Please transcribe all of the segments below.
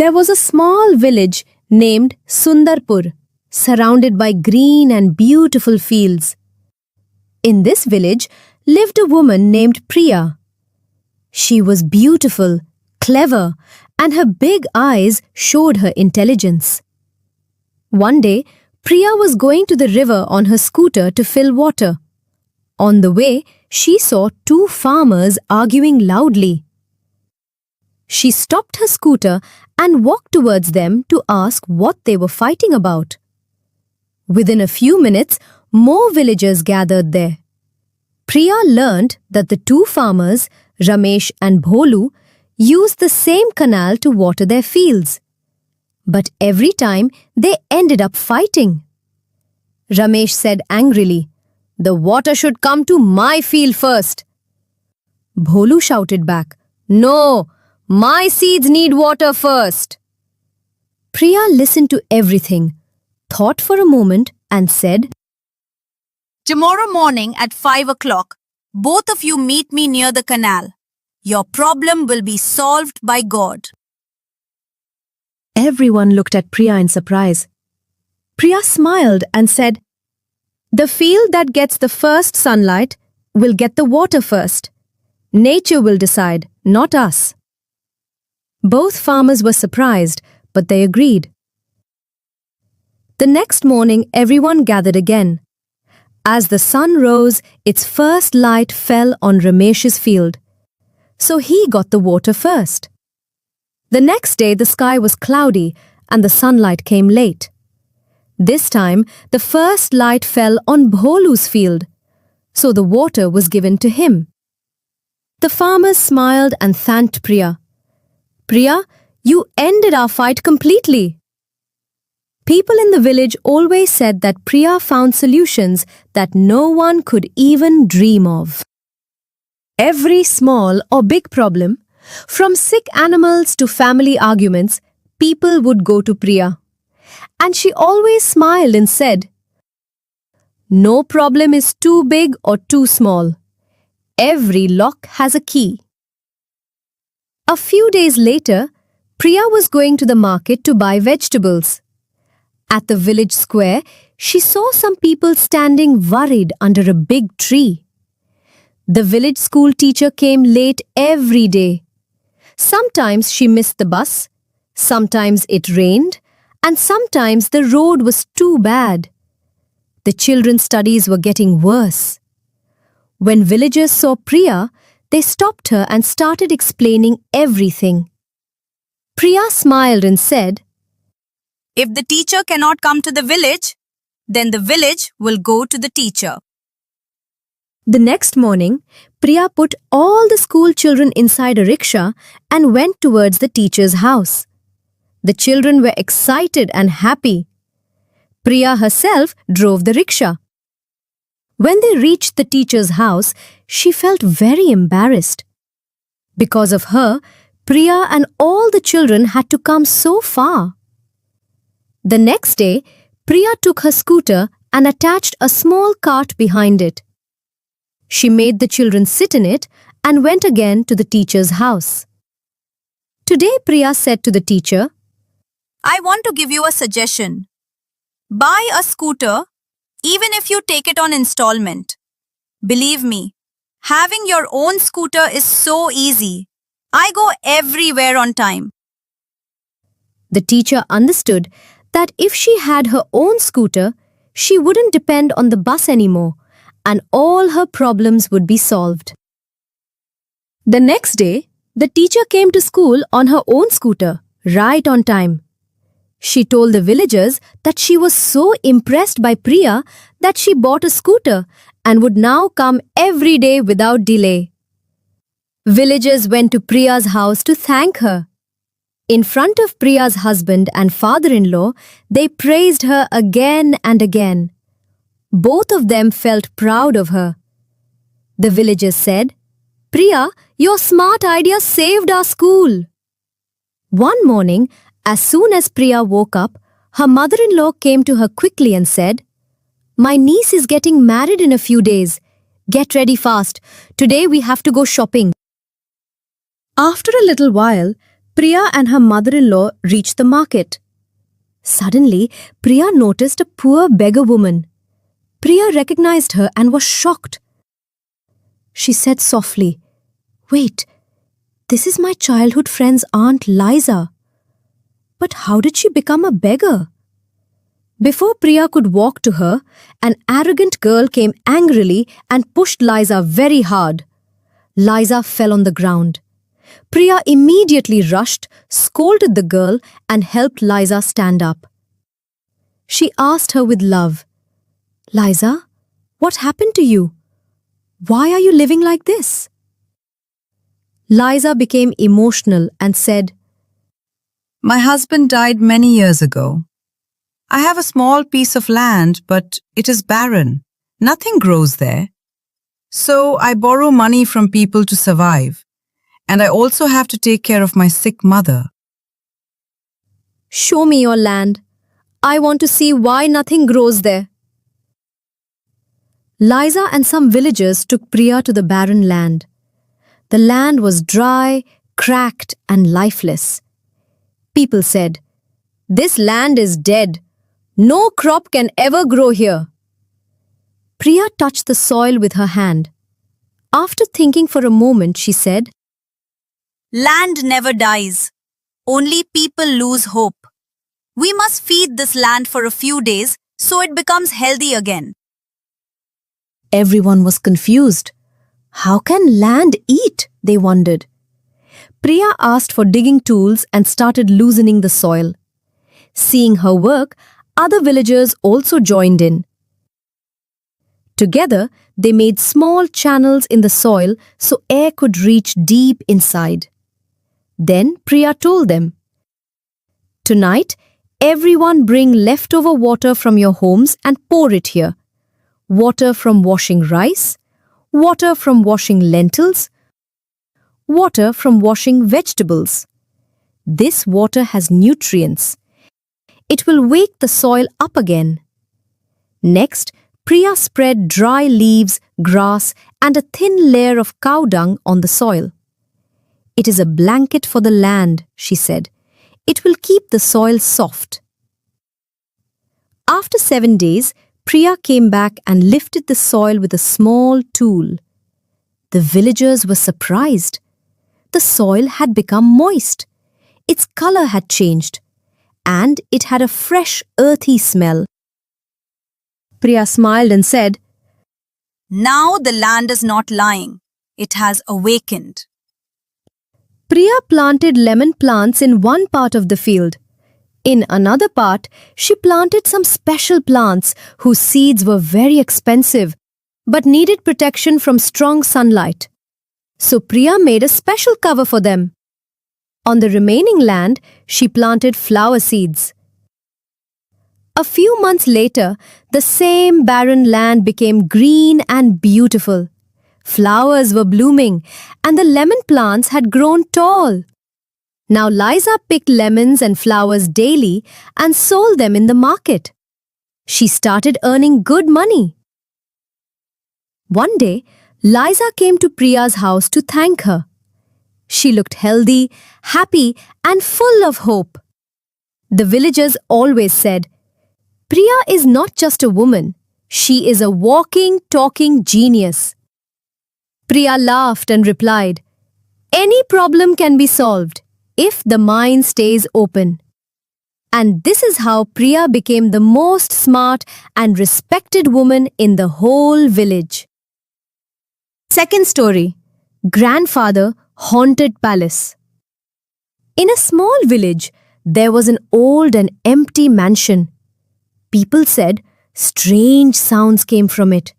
There was a small village named Sundarpur, surrounded by green and beautiful fields. In this village lived a woman named Priya. She was beautiful, clever, and her big eyes showed her intelligence. One day, Priya was going to the river on her scooter to fill water. On the way, she saw two farmers arguing loudly. She stopped her scooter and walked towards them to ask what they were fighting about. Within a few minutes, more villagers gathered there. Priya learned that the two farmers, Ramesh and Bholu, used the same canal to water their fields. But every time they ended up fighting. Ramesh said angrily, "The water should come to my field first." Bholu shouted back, "No, my seeds need water first." Priya listened to everything, thought for a moment and said, "Tomorrow morning at 5 o'clock, both of you meet me near the canal. Your problem will be solved by God." Everyone looked at Priya in surprise. Priya smiled and said, "The field that gets the first sunlight will get the water first. Nature will decide, not us." Both farmers were surprised, but they agreed. The next morning, everyone gathered again. As the sun rose, its first light fell on Ramesh's field. So he got the water first. The next day, the sky was cloudy and the sunlight came late. This time, the first light fell on Bholu's field, so the water was given to him. The farmers smiled and thanked Priya. "Priya, you ended our fight completely." People in the village always said that Priya found solutions that no one could even dream of. Every small or big problem, from sick animals to family arguments, people would go to Priya. And she always smiled and said, "No problem is too big or too small. Every lock has a key." A few days later, Priya was going to the market to buy vegetables. At the village square, she saw some people standing worried under a big tree. The village school teacher came late every day. Sometimes she missed the bus, sometimes it rained, and sometimes the road was too bad. The children's studies were getting worse. When villagers saw Priya, they stopped her and started explaining everything. Priya smiled and said, "If the teacher cannot come to the village, then the village will go to the teacher." The next morning, Priya put all the school children inside a rickshaw and went towards the teacher's house. The children were excited and happy. Priya herself drove the rickshaw. When they reached the teacher's house, she felt very embarrassed. Because of her, Priya and all the children had to come so far. The next day, Priya took her scooter and attached a small cart behind it. She made the children sit in it and went again to the teacher's house. Today, Priya said to the teacher, "I want to give you a suggestion. Buy a scooter even if you take it on installment. Believe me, having your own scooter is so easy. I go everywhere on time." The teacher understood that if she had her own scooter, she wouldn't depend on the bus anymore, and all her problems would be solved. The next day, the teacher came to school on her own scooter, right on time. She told the villagers that she was so impressed by Priya that she bought a scooter and would now come every day without delay. Villagers went to Priya's house to thank her. In front of Priya's husband and father-in-law, they praised her again and again. Both of them felt proud of her. The villagers said, "Priya, your smart idea saved our school." One morning, as soon as Priya woke up, her mother-in-law came to her quickly and said, "My niece is getting married in a few days. Get ready fast. Today we have to go shopping." After a little while, Priya and her mother-in-law reached the market. Suddenly, Priya noticed a poor beggar woman. Priya recognized her and was shocked. She said softly, "Wait, this is my childhood friend's Aunt Liza. But how did she become a beggar?" Before Priya could walk to her, an arrogant girl came angrily and pushed Liza very hard. Liza fell on the ground. Priya immediately rushed, scolded the girl, and helped Liza stand up. She asked her with love, "Liza, what happened to you? Why are you living like this?" Liza became emotional and said, "My husband died many years ago. I have a small piece of land, but it is barren. Nothing grows there. So I borrow money from people to survive. And I also have to take care of my sick mother." "Show me your land. I want to see why nothing grows there." Liza and some villagers took Priya to the barren land. The land was dry, cracked, and lifeless. People said, "This land is dead. No crop can ever grow here." Priya touched the soil with her hand. After thinking for a moment, she said, Land never dies. Only people lose hope. We must feed this land for a few days so it becomes healthy again. Everyone was confused. How can land eat? They wondered. Priya asked for digging tools and started loosening the soil. Seeing her work, other villagers also joined in. Together, they made small channels in the soil so air could reach deep inside. Then Priya told them, "Tonight, everyone bring leftover water from your homes and pour it here. Water from washing rice, water from washing lentils, water from washing vegetables. This water has nutrients. It will wake the soil up again." Next, Priya spread dry leaves, grass, and a thin layer of cow dung on the soil. "It is a blanket for the land," she said. "It will keep the soil soft." After 7 days, Priya came back and lifted the soil with a small tool. The villagers were surprised. The soil had become moist. Its color had changed, and it had a fresh, earthy smell. Priya smiled and said, Now the land is not lying. It has awakened. Priya planted lemon plants in one part of the field. In another part, she planted some special plants whose seeds were very expensive but needed protection from strong sunlight. So Priya made a special cover for them. On the remaining land, she planted flower seeds. A few months later, the same barren land became green and beautiful. Flowers were blooming, and the lemon plants had grown tall. Now Liza picked lemons and flowers daily and sold them in the market. She started earning good money. One day, Liza came to Priya's house to thank her. She looked healthy, happy, and full of hope. The villagers always said, "Priya is not just a woman. She is a walking, talking genius." Priya laughed and replied, "Any problem can be solved if the mind stays open." And this is how Priya became the most smart and respected woman in the whole village. Second story, Grandfather Haunted Palace. In a small village, there was an old and empty mansion. People said strange sounds came from it.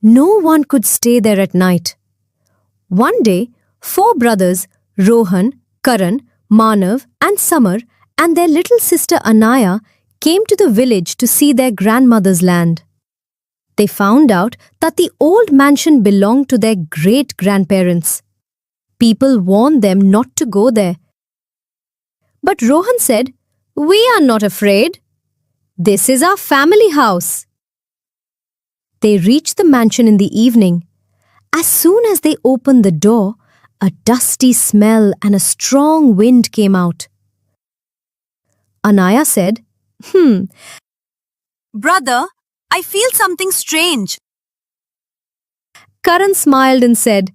No one could stay there at night. One day, 4 brothers, Rohan, Karan, Manav, and Samar, and their little sister Anaya came to the village to see their grandmother's land. They found out that the old mansion belonged to their great-grandparents. People warned them not to go there. But Rohan said, "We are not afraid. This is our family house." They reached the mansion in the evening. As soon as they opened the door, A dusty smell and a strong wind came out. Anaya said, Brother, I feel something strange. Karan smiled and said,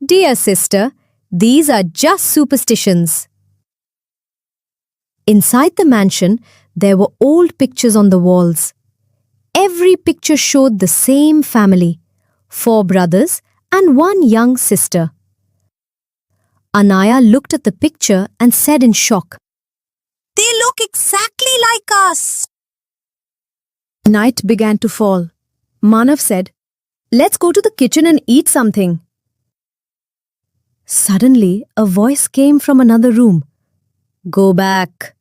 Dear sister, these are just superstitions. Inside the mansion, there were old pictures on the walls. Every picture showed the same family, 4 brothers and 1 young sister. Anaya looked at the picture and said in shock, They look exactly like us. Night began to fall. Manav said, Let's go to the kitchen and eat something. Suddenly, a voice came from another room. Go back.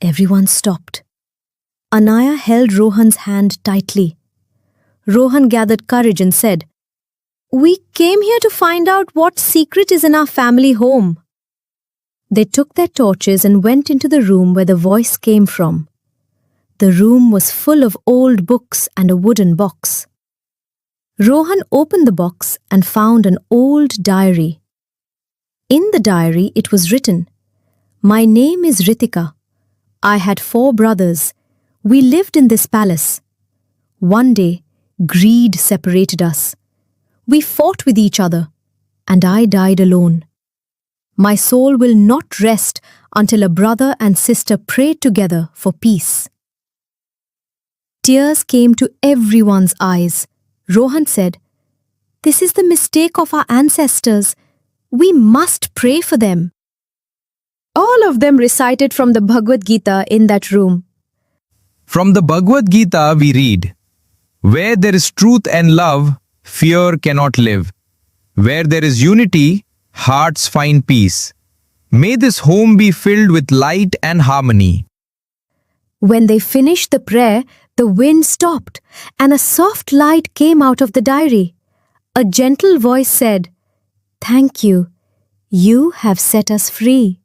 Everyone stopped. Anaya held Rohan's hand tightly. Rohan gathered courage and said, We came here to find out what secret is in our family home. They took their torches and went into the room where the voice came from. The room was full of old books and a wooden box. Rohan opened the box and found an old diary. In the diary, it was written, My name is Ritika. I had 4 brothers. We lived in this palace. One day, greed separated us. We fought with each other, and I died alone. My soul will not rest until a brother and sister prayed together for peace. Tears came to everyone's eyes. Rohan said, This is the mistake of our ancestors. We must pray for them. All of them recited from the Bhagavad Gita in that room. From the Bhagavad Gita we read, Where there is truth and love, fear cannot live. Where there is unity, hearts find peace. May this home be filled with light and harmony. When they finished the prayer, the wind stopped and a soft light came out of the diary. A gentle voice said, Thank you. You have set us free.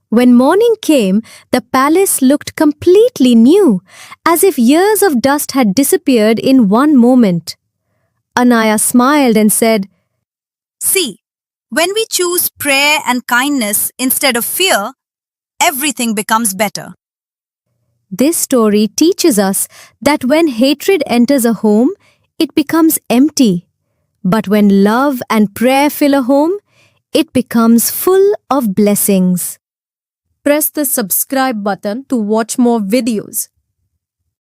When morning came, the palace looked completely new, as if years of dust had disappeared in one moment. Anaya smiled and said, See, when we choose prayer and kindness instead of fear, everything becomes better. This story teaches us that when hatred enters a home, it becomes empty. But when love and prayer fill a home, it becomes full of blessings. Press the subscribe button to watch more videos.